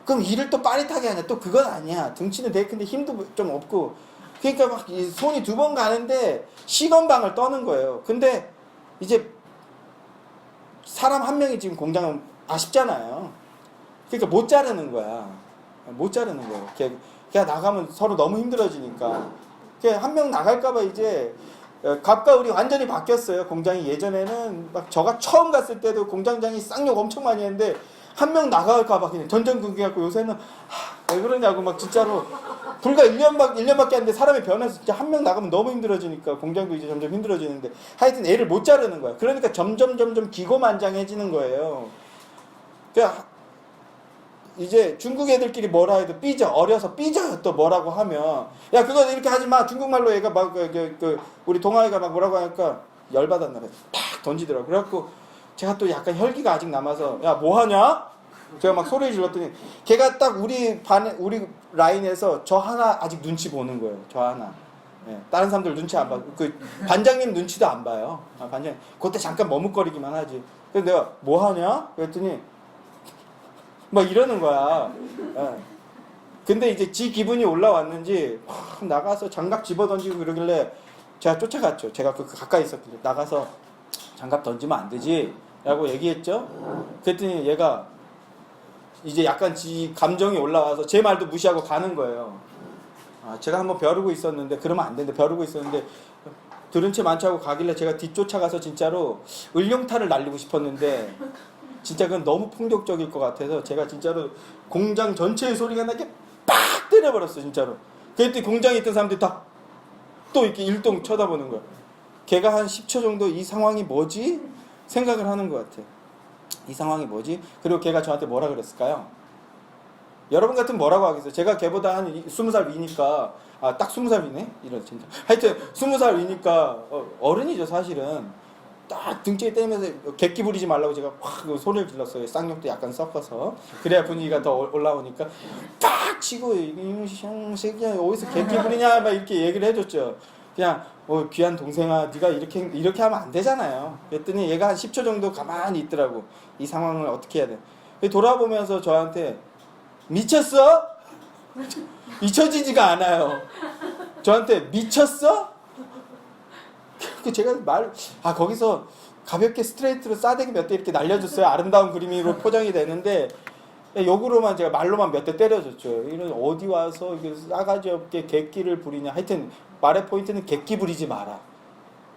그럼 일을 또 빠릿하게 하냐. 또 그건 아니야. 등치는 되게 큰데 힘도 좀 없고 그러니까 막 손이 2번 가는데 시건방을 떠는 거예요. 근데 이제 사람 한 명이 지금 공장은 아쉽잖아요. 그러니까 못 자르는 거야. 못 자르는 거예요. 그냥 나가면 서로 너무 힘들어지니까. 한 명 나갈까봐 이제 갑과 을이 완전히 바뀌었어요. 공장이 예전에는 막 저가 처음 갔을 때도 공장장이 쌍욕 엄청 많이 했는데 한 명 나갈까봐 그냥 전전긍긍해갖고 요새는 왜 그러냐고 막 진짜로 불과 1년밖에 안 돼 사람이 변해서 진짜 한 명 나가면 너무 힘들어지니까 공장도 이제 점점 힘들어지는데 하여튼 애를 못 자르는 거야. 그러니까 점점 기고만장해지는 거예요. 그러니까 이제 중국 애들끼리 뭐라 해도 삐져 어려서 삐져요. 또 뭐라고 하면 야 그거 이렇게 하지 마. 중국말로 얘가 막 우리 동아이가 막 뭐라고 하니까 열받았나 봐요. 팍 던지더라고. 그래갖고 제가 또 약간 혈기가 아직 남아서 야 뭐 하냐? 제가 막 소리 질렀더니 걔가 딱 우리 라인에서 저 하나 아직 눈치 보는 거예요. 저 하나. 예, 다른 사람들 눈치 안 봐. 그 반장님 눈치도 안 봐요. 반장님 그때 잠깐 머뭇거리기만 하지. 그래서 내가 뭐 하냐? 그랬더니 막 이러는 거야. 예. 근데 이제 지 기분이 올라왔는지 나가서 장갑 집어던지고 그러길래 제가 쫓아갔죠. 제가 그 가까이 있었길래 나가서 장갑 던지면 안 되지 라고 얘기했죠. 그랬더니 얘가 이제 약간 지 감정이 올라와서 제 말도 무시하고 가는 거예요. 제가 한번 벼르고 있었는데 그러면 안 되는데 벼르고 있었는데 들은 채 많지 하고 가길래 제가 뒤쫓아가서 진짜로 을룡탄을 날리고 싶었는데 진짜 그건 너무 폭력적일 것 같아서 제가 진짜로 공장 전체의 소리가 나게 빡 때려버렸어 진짜로. 그랬더니 공장에 있던 사람들이 다 또 이렇게 일동 쳐다보는 거야. 걔가 한 10초 정도 이 상황이 뭐지? 생각을 하는 것 같아. 이 상황이 뭐지? 그리고 걔가 저한테 뭐라 그랬을까요? 여러분 같으면 뭐라고 하겠어요? 제가 걔보다 한 20살 위니까 딱 20살 위네? 이런 진짜. 하여튼 20살 위니까 어른이죠 사실은. 딱 등치에 때리면서 객기 부리지 말라고 제가 확 소리를 질렀어요. 쌍욕도 약간 섞어서. 그래야 분위기가 더 올라오니까 딱 치고 이놈 새끼야 어디서 객기 부리냐 막 이렇게 얘기를 해줬죠. 그냥 귀한 동생아 네가 이렇게 하면 안 되잖아요. 그랬더니 얘가 한 10초 정도 가만히 있더라고. 이 상황을 어떻게 해야 돼. 돌아보면서 저한테 미쳤어? 잊혀지지가 않아요. 저한테 미쳤어? 제가 거기서 가볍게 스트레이트로 싸대기 몇 대 이렇게 날려줬어요. 아름다운 그림으로 포장이 되는데 역으로만 제가 말로만 몇 대 때려줬죠. 이런 어디 와서 싸가지 없게 객기를 부리냐. 하여튼 말의 포인트는 객기 부리지 마라.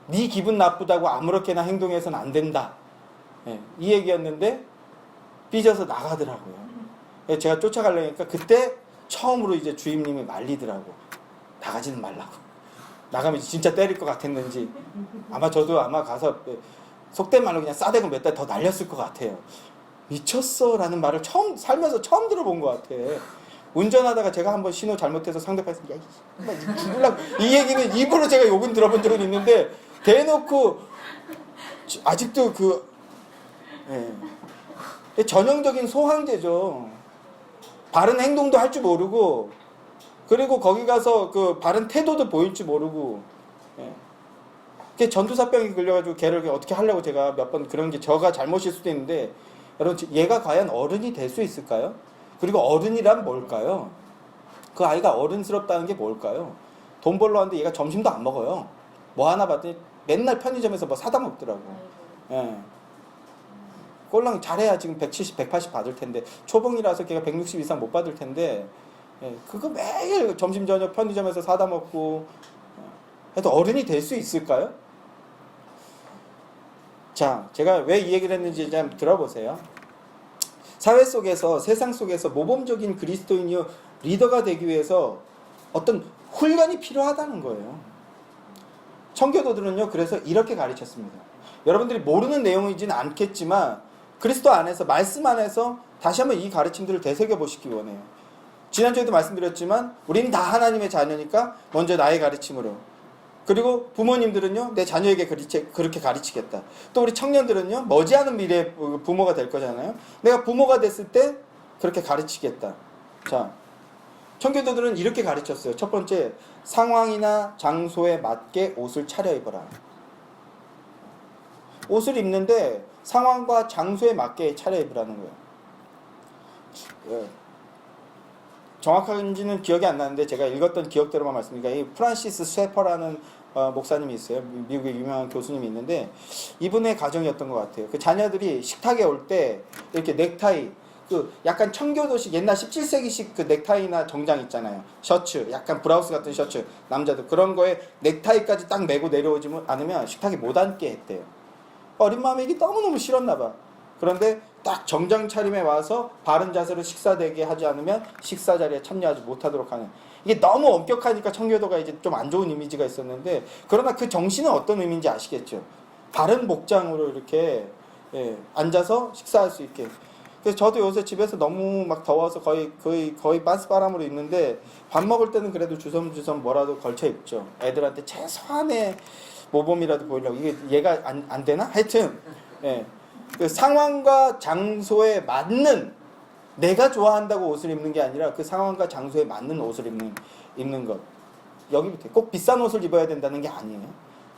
네 기분 나쁘다고 아무렇게나 행동해서는 안 된다. 이 얘기였는데 삐져서 나가더라고요. 제가 쫓아가려니까 그때 처음으로 이제 주임님이 말리더라고. 나가지는 말라고. 나가면 진짜 때릴 것 같았는지 저도 가서 속된 말로 그냥 싸대고 몇 대 더 날렸을 것 같아요. 미쳤어 라는 말을 살면서 처음 들어본 것 같아. 운전하다가 제가 한번 신호 잘못해서 상대방에서 야 죽을라고 이 얘기는 입으로 제가 욕은 들어본 적은 있는데 대놓고 아직도 전형적인 소황제죠. 바른 행동도 할 줄 모르고 그리고 거기 가서 바른 태도도 보일 줄 모르고 전두사병이 걸려가지고 걔를 어떻게 하려고 제가 몇 번 그런 게 저가 잘못일 수도 있는데 여러분 얘가 과연 어른이 될 수 있을까요? 그리고 어른이란 뭘까요? 그 아이가 어른스럽다는 게 뭘까요? 돈 벌러 왔는데 얘가 점심도 안 먹어요. 뭐 하나 봤더니 맨날 편의점에서 뭐 사다 먹더라고. 꼴랑 잘해야 지금 170, 180 받을 텐데 초봉이라서 걔가 160 이상 못 받을 텐데 그거 매일 점심 저녁 편의점에서 사다 먹고 해도 어른이 될 수 있을까요? 자, 제가 왜 이 얘기를 했는지 좀 들어보세요. 사회 속에서, 세상 속에서 모범적인 그리스도인이요 리더가 되기 위해서 어떤 훈련이 필요하다는 거예요. 청교도들은요, 그래서 이렇게 가르쳤습니다. 여러분들이 모르는 내용이지는 않겠지만 그리스도 안에서, 말씀 안에서 다시 한번 이 가르침들을 되새겨보시기 원해요. 지난주에도 말씀드렸지만 우리는 다 하나님의 자녀니까 먼저 나의 가르침으로, 그리고 부모님들은요 내 자녀에게 그렇게 가르치겠다. 또 우리 청년들은요 머지않은 미래의 부모가 될 거잖아요. 내가 부모가 됐을 때 그렇게 가르치겠다. 자, 청교도들은 이렇게 가르쳤어요. 첫 번째, 상황이나 장소에 맞게 옷을 차려입어라. 옷을 입는데 상황과 장소에 맞게 차려입으라는 거예요. 정확한지는 기억이 안 나는데 제가 읽었던 기억대로만 말씀드리니까 이 프란시스 쇠퍼라는 목사님이 있어요. 미국의 유명한 교수님이 있는데 이분의 가정이었던 것 같아요. 그 자녀들이 식탁에 올 때 이렇게 넥타이, 그 약간 청교도식 옛날 17세기식 그 넥타이나 정장 있잖아요. 셔츠, 약간 브라우스 같은 셔츠, 남자들 그런 거에 넥타이까지 딱 메고 내려오지 않으면 식탁에 못 앉게 했대요. 어린 마음에 이게 너무너무 싫었나 봐. 그런데 딱 정장 차림에 와서 바른 자세로 식사되게 하지 않으면 식사 자리에 참여하지 못하도록 하는, 이게 너무 엄격하니까 청교도가 이제 좀 안 좋은 이미지가 있었는데, 그러나 그 정신은 어떤 의미인지 아시겠죠? 바른 복장으로 이렇게 앉아서 식사할 수 있게. 그래서 저도 요새 집에서 너무 막 더워서 거의 빤스바람으로 입는데 밥 먹을 때는 그래도 주섬주섬 뭐라도 걸쳐 입죠. 애들한테 최소한의 모범이라도 보이려고. 이게 얘가 안 되나? 하여튼 그 상황과 장소에 맞는, 내가 좋아한다고 옷을 입는 게 아니라 그 상황과 장소에 맞는 옷을 입는 것. 여기 밑에 꼭 비싼 옷을 입어야 된다는 게 아니에요.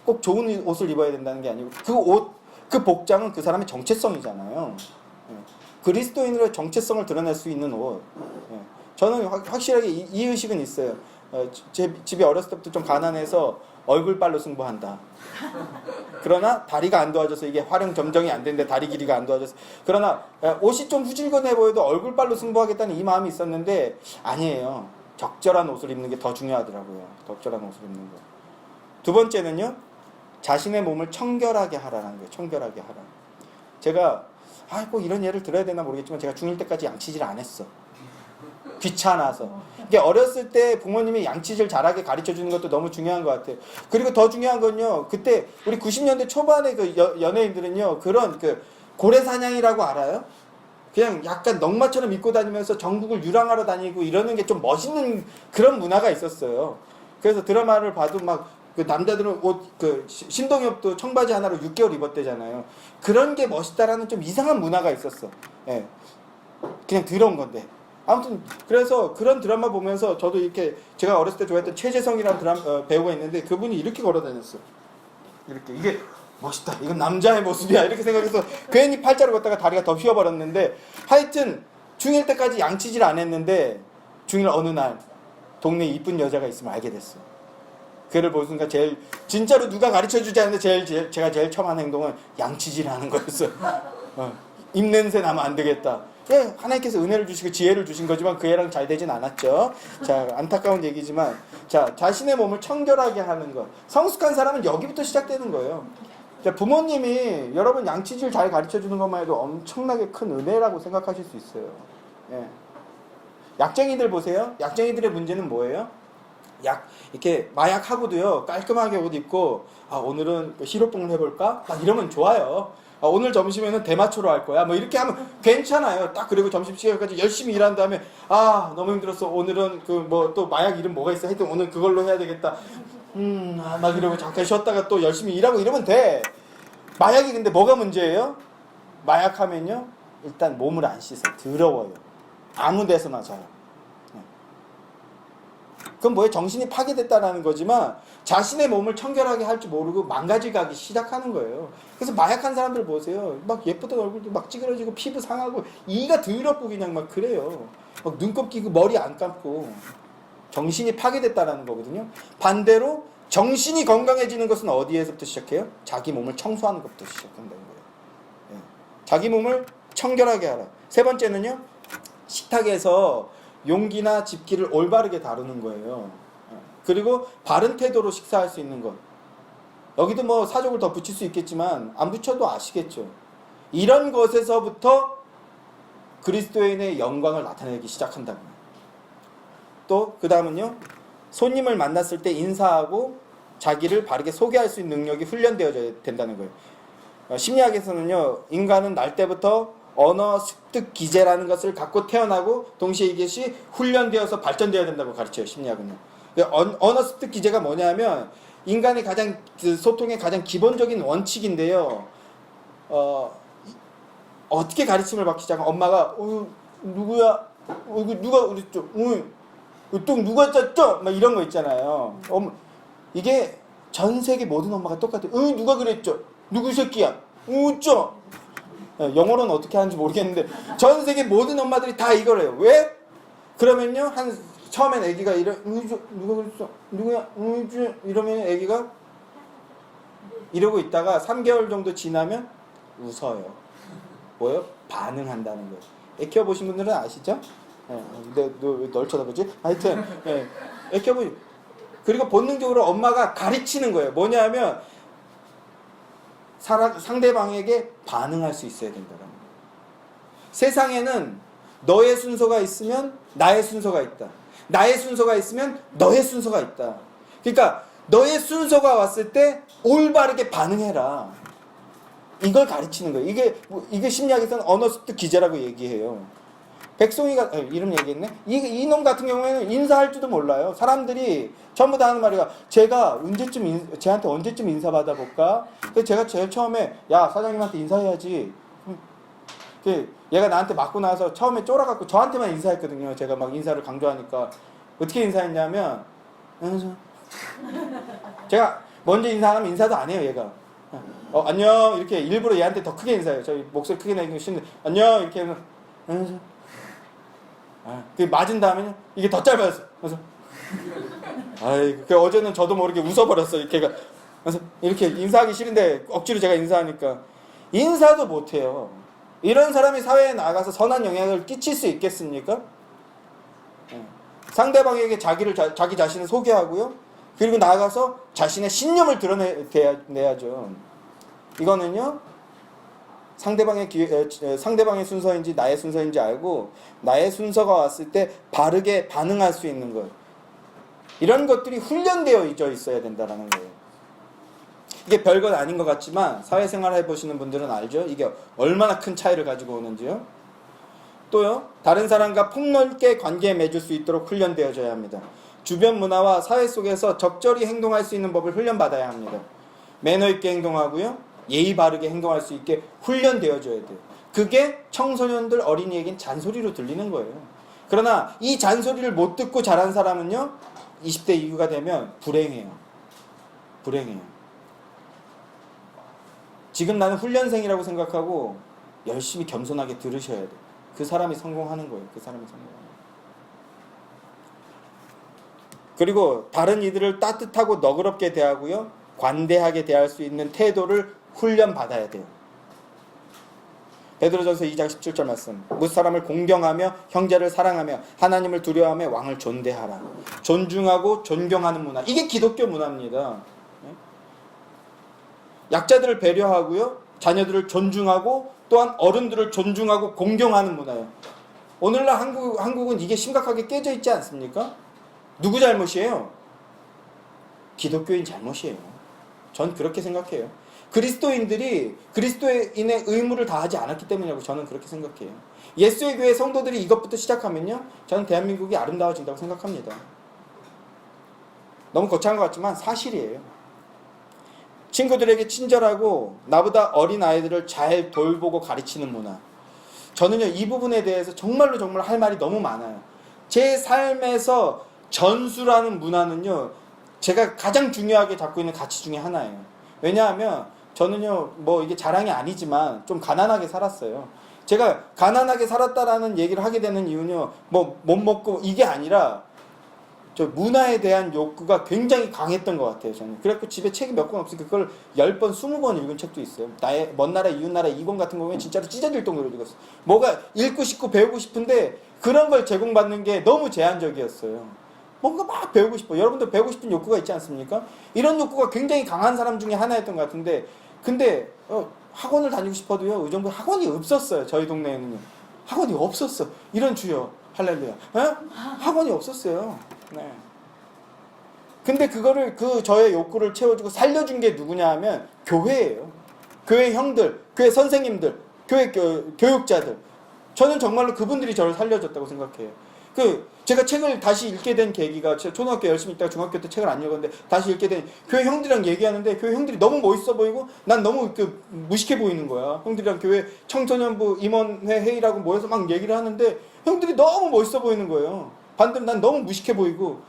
꼭 좋은 옷을 입어야 된다는 게 아니고 그 옷, 그 복장은 그 사람의 정체성이잖아요. 그리스도인으로의 정체성을 드러낼 수 있는 옷. 저는 확실하게 이 의식은 있어요. 제 집이 어렸을 때부터 좀 가난해서 얼굴빨로 승부한다. 그러나 다리가 안 도와줘서 이게 활용 점정이 안 되는데 다리 길이가 안 도와줘서, 그러나 옷이 좀 후질근해 보여도 얼굴빨로 승부하겠다는 이 마음이 있었는데 아니에요. 적절한 옷을 입는 게 더 중요하더라고요. 적절한 옷을 입는 거. 두 번째는요, 자신의 몸을 청결하게 하라는 거예요. 청결하게 하라. 제가 꼭 이런 예를 들어야 되나 모르겠지만 제가 중1 때까지 양치질 안 했어. 귀찮아서. 이게 어렸을 때 부모님이 양치질 잘하게 가르쳐주는 것도 너무 중요한 것 같아요. 그리고 더 중요한 건요, 그때 우리 90년대 초반에 그 연예인들은요, 그런 그 고래사냥이라고 알아요? 그냥 약간 넝마처럼 입고 다니면서 전국을 유랑하러 다니고 이러는 게 좀 멋있는 그런 문화가 있었어요. 그래서 드라마를 봐도 막 그 남자들은 옷, 그 신동엽도 청바지 하나로 6개월 입었대잖아요. 그런 게 멋있다라는 좀 이상한 문화가 있었어. 그냥 더러운 건데. 아무튼 그래서 그런 드라마 보면서 저도 이렇게, 제가 어렸을 때 좋아했던 최재성이라는 배우가 있는데 그분이 이렇게 걸어다녔어. 이렇게. 이게 멋있다. 이건 남자의 모습이야. 이렇게 생각해서 괜히 팔자로 걷다가 다리가 더 휘어버렸는데, 하여튼 중1 때까지 양치질 안 했는데 중1 어느 날 동네에 이쁜 여자가 있으면 알게 됐어. 그를 본 순간 진짜로 누가 가르쳐주지 않는데 제가 제일 처음 한 행동은 양치질하는 거였어. 입냄새 나면 안 되겠다. 하나님께서 은혜를 주시고 지혜를 주신 거지만 그 애랑 잘 되진 않았죠. 자, 안타까운 얘기지만, 자, 자신의 몸을 청결하게 하는 것. 성숙한 사람은 여기부터 시작되는 거예요. 자, 부모님이 여러분 양치질 잘 가르쳐주는 것만 해도 엄청나게 큰 은혜라고 생각하실 수 있어요. 약쟁이들 보세요. 약쟁이들의 문제는 뭐예요? 이렇게 마약하고도요, 깔끔하게 옷 입고, 오늘은 히로뽕을 해볼까? 막 이러면 좋아요. 오늘 점심에는 대마초로 할 거야. 뭐 이렇게 하면 괜찮아요. 딱 그리고 점심시간까지 열심히 일한 다음에, 너무 힘들었어. 오늘은 또 마약 이름 뭐가 있어. 하여튼 오늘 그걸로 해야 되겠다. 막 이러고 잠깐 쉬었다가 또 열심히 일하고 이러면 돼. 마약이 근데 뭐가 문제예요? 마약하면요, 일단 몸을 안 씻어요. 더러워요. 아무 데서나 자요. 그건 뭐예요? 정신이 파괴됐다라는 거지만 자신의 몸을 청결하게 할 줄 모르고 망가져가기 시작하는 거예요. 그래서 마약한 사람들 보세요. 막 예쁘던 얼굴도 막 찌그러지고 피부 상하고 이가 더럽고 그냥 막 그래요. 막 눈곱 끼고 머리 안 감고 정신이 파괴됐다라는 거거든요. 반대로 정신이 건강해지는 것은 어디에서부터 시작해요? 자기 몸을 청소하는 것부터 시작한다는 거예요. 자기 몸을 청결하게 하라. 세 번째는요, 식탁에서 용기나 집기를 올바르게 다루는 거예요. 그리고 바른 태도로 식사할 수 있는 것. 여기도 뭐 사족을 더 붙일 수 있겠지만 안 붙여도 아시겠죠. 이런 것에서부터 그리스도인의 영광을 나타내기 시작한다고. 또 그 다음은요. 손님을 만났을 때 인사하고 자기를 바르게 소개할 수 있는 능력이 훈련되어져야 된다는 거예요. 심리학에서는요. 인간은 날 때부터 언어 습득 기제라는 것을 갖고 태어나고 동시에 이것이 훈련되어서 발전되어야 된다고 가르쳐요. 심리학은요. 언어 습득 기제가 뭐냐면 인간의 가장 소통의 가장 기본적인 원칙인데요. 어떻게 가르침을 받기 시작하면 엄마가 누구야? 누가 그랬죠? 또 누가 짰죠? 막 이런 거 있잖아요. 이게 전 세계 모든 엄마가 똑같아요. 누가 그랬죠? 누구 새끼야? 쩌. 영어로는 어떻게 하는지 모르겠는데 전 세계 모든 엄마들이 다 이걸 해요. 왜? 그러면요 처음엔 애기가 누가 그랬어? 누구야? 이러면 애기가 이러고 있다가 3개월 정도 지나면 웃어요. 뭐예요? 반응한다는 거예요. 애 키워보신 분들은 아시죠? 근데 너 왜 널 쳐다보지? 하여튼 애 키워보시. 그리고 본능적으로 엄마가 가르치는 거예요. 뭐냐면 상대방에게 반응할 수 있어야 된다는 거예요. 세상에는 너의 순서가 있으면 나의 순서가 있다. 나의 순서가 있으면 너의 순서가 있다. 그러니까 너의 순서가 왔을 때 올바르게 반응해라. 이걸 가르치는 거예요. 이게 심리학에서는 언어 습득 기제라고 얘기해요. 백송이가 이름 얘기했네. 이놈 같은 경우에는 인사할 줄도 몰라요. 사람들이 전부 다 하는 말이가 제가 쟤한테 언제쯤 인사 받아볼까? 그래서 제가 제일 처음에 야 사장님한테 인사해야지. 얘가 나한테 맞고 나서 처음에 쫄아갖고 저한테만 인사했거든요. 제가 막 인사를 강조하니까 어떻게 인사했냐면 제가 먼저 인사하면 인사도 안 해요. 얘가 안녕 이렇게 일부러 얘한테 더 크게 인사해요. 저희 목소리 크게 내기 싫은데 안녕 이렇게 하면 그 맞은 다음에 이게 더 짧아졌어. 그래서 어제는 저도 모르게 웃어버렸어요. 그래서 이렇게 인사하기 싫은데 억지로 제가 인사하니까 인사도 못해요. 이런 사람이 사회에 나가서 선한 영향을 끼칠 수 있겠습니까? 상대방에게 자기 자신을 소개하고요. 그리고 나아가서 자신의 신념을 드러내야죠. 이거는요. 상대방의 순서인지 나의 순서인지 알고 나의 순서가 왔을 때 바르게 반응할 수 있는 것. 이런 것들이 훈련되어 있어야 된다는 거예요. 이게 별것 아닌 것 같지만 사회생활 해보시는 분들은 알죠? 이게 얼마나 큰 차이를 가지고 오는지요. 또요. 다른 사람과 폭넓게 관계 맺을 수 있도록 훈련되어져야 합니다. 주변 문화와 사회 속에서 적절히 행동할 수 있는 법을 훈련받아야 합니다. 매너 있게 행동하고요. 예의 바르게 행동할 수 있게 훈련되어져야 돼요. 그게 청소년들 어린이에겐 잔소리로 들리는 거예요. 그러나 이 잔소리를 못 듣고 자란 사람은요. 20대 이후가 되면 불행해요. 지금 나는 훈련생이라고 생각하고 열심히 겸손하게 들으셔야 돼요. 그 사람이 성공하는 거예요. 그리고 다른 이들을 따뜻하고 너그럽게 대하고요. 관대하게 대할 수 있는 태도를 훈련받아야 돼요. 베드로전서 2장 17절 말씀. 무릇 사람을 공경하며 형제를 사랑하며 하나님을 두려워하며 왕을 존대하라. 존중하고 존경하는 문화. 이게 기독교 문화입니다. 약자들을 배려하고요. 자녀들을 존중하고 또한 어른들을 존중하고 공경하는 문화예요. 오늘날 한국은 이게 심각하게 깨져 있지 않습니까? 누구 잘못이에요? 기독교인 잘못이에요. 전 그렇게 생각해요. 그리스도인의 의무를 다하지 않았기 때문이라고 저는 그렇게 생각해요. 예수의 교회 성도들이 이것부터 시작하면요. 저는 대한민국이 아름다워진다고 생각합니다. 너무 거창한 것 같지만 사실이에요. 친구들에게 친절하고 나보다 어린 아이들을 잘 돌보고 가르치는 문화. 저는요. 이 부분에 대해서 정말 할 말이 너무 많아요. 제 삶에서 전수라는 문화는요. 제가 가장 중요하게 잡고 있는 가치 중에 하나예요. 왜냐하면 저는요. 이게 자랑이 아니지만 좀 가난하게 살았어요. 제가 가난하게 살았다라는 얘기를 하게 되는 이유는요. 못 먹고 이게 아니라 저 문화에 대한 욕구가 굉장히 강했던 것 같아요. 저는. 그래갖고 집에 책이 몇 권 없으니까 그걸 10번, 20번 읽은 책도 있어요. 나의 먼 나라 이웃나라 2권 같은 경우에는 진짜로 찢어질 정도로 읽었어요. 뭐가 읽고 싶고 배우고 싶은데 그런 걸 제공받는 게 너무 제한적이었어요. 뭔가 막 배우고 싶어. 여러분들 배우고 싶은 욕구가 있지 않습니까? 이런 욕구가 굉장히 강한 사람 중에 하나였던 것 같은데, 근데 학원을 다니고 싶어도요, 의정부 학원이 없었어요. 저희 동네에는요. 학원이 없었어. 이런 주여, 할렐루야. 학원이 없었어요. 네. 근데 그거를, 저의 욕구를 채워주고 살려준 게 누구냐 하면 교회예요. 교회 형들, 교회 선생님들, 교회 교육자들. 저는 정말로 그분들이 저를 살려줬다고 생각해요. 제가 책을 다시 읽게 된 계기가, 초등학교 열심히 있다가 중학교 때 책을 안 읽었는데 다시 읽게 된, 교회 형들이랑 얘기하는데 교회 형들이 너무 멋있어 보이고 난 너무 무식해 보이는 거야. 형들이랑 교회 청소년부 임원회 회의라고 모여서 막 얘기를 하는데 형들이 너무 멋있어 보이는 거예요. 반대로 난 너무 무식해 보이고,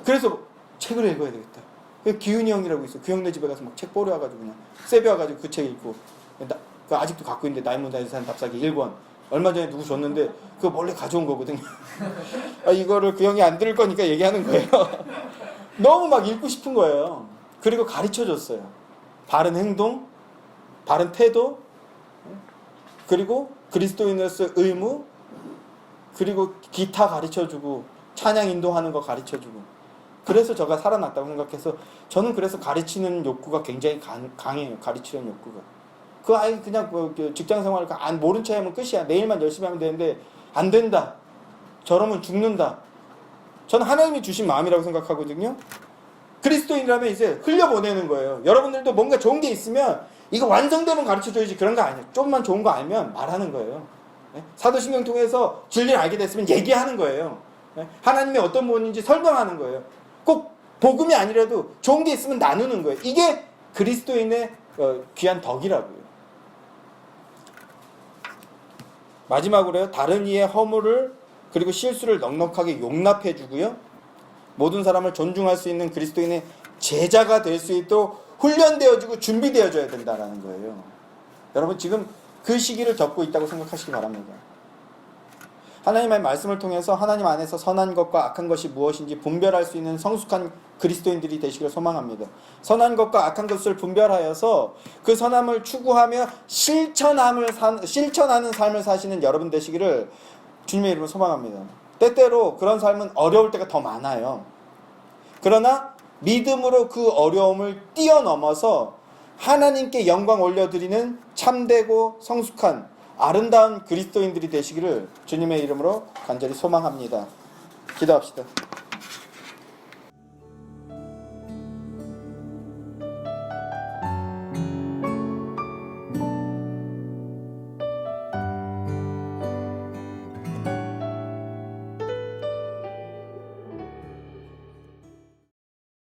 그래서 책을 읽어야 되겠다. 기훈이 형이라고 있어. 그 형네 집에 가서 막 책 뿌려와가지고 그냥 세벼와가지고 그 책 읽고, 그 아직도 갖고 있는데 나이문다에 산 답사기 1권. 얼마 전에 누구 줬는데 그거 몰래 가져온 거거든요. 이거를 그 형이 안 들을 거니까 얘기하는 거예요. 너무 막 읽고 싶은 거예요. 그리고 가르쳐 줬어요. 바른 행동, 바른 태도, 그리고 그리스도인으로서 의무, 그리고 기타 가르쳐 주고 찬양 인도하는 거 가르쳐 주고. 그래서 저가 살아났다고 생각해서, 저는 그래서 가르치는 욕구가 굉장히 강해요. 가르치는 욕구가. 그 아이 그냥 직장 생활 모른 체 하면 끝이야. 내일만 열심히 하면 되는데 안 된다. 저러면 죽는다. 저는 하나님이 주신 마음이라고 생각하거든요. 그리스도인이라면 이제 흘려보내는 거예요. 여러분들도 뭔가 좋은 게 있으면 이거 완성되면 가르쳐줘야지, 그런 거 아니에요. 좀만 좋은 거 알면 말하는 거예요. 사도신경 통해서 진리를 알게 됐으면 얘기하는 거예요. 하나님이 어떤 분인지 설명하는 거예요. 꼭 복음이 아니라도 좋은 게 있으면 나누는 거예요. 이게 그리스도인의 귀한 덕이라고요. 마지막으로요, 다른 이의 허물을 그리고 실수를 넉넉하게 용납해 주고요, 모든 사람을 존중할 수 있는 그리스도인의 제자가 될 수 있도록 훈련되어지고 준비되어져야 된다는 거예요. 여러분 지금 그 시기를 겪고 있다고 생각하시기 바랍니다. 하나님의 말씀을 통해서 하나님 안에서 선한 것과 악한 것이 무엇인지 분별할 수 있는 성숙한 그리스도인들이 되시기를 소망합니다. 선한 것과 악한 것을 분별하여서 그 선함을 추구하며 실천하는 삶을 사시는 여러분 되시기를 주님의 이름으로 소망합니다. 때때로 그런 삶은 어려울 때가 더 많아요. 그러나 믿음으로 그 어려움을 뛰어넘어서 하나님께 영광 올려드리는 참되고 성숙한 아름다운 그리스도인들이 되시기를 주님의 이름으로 간절히 소망합니다. 기도합시다.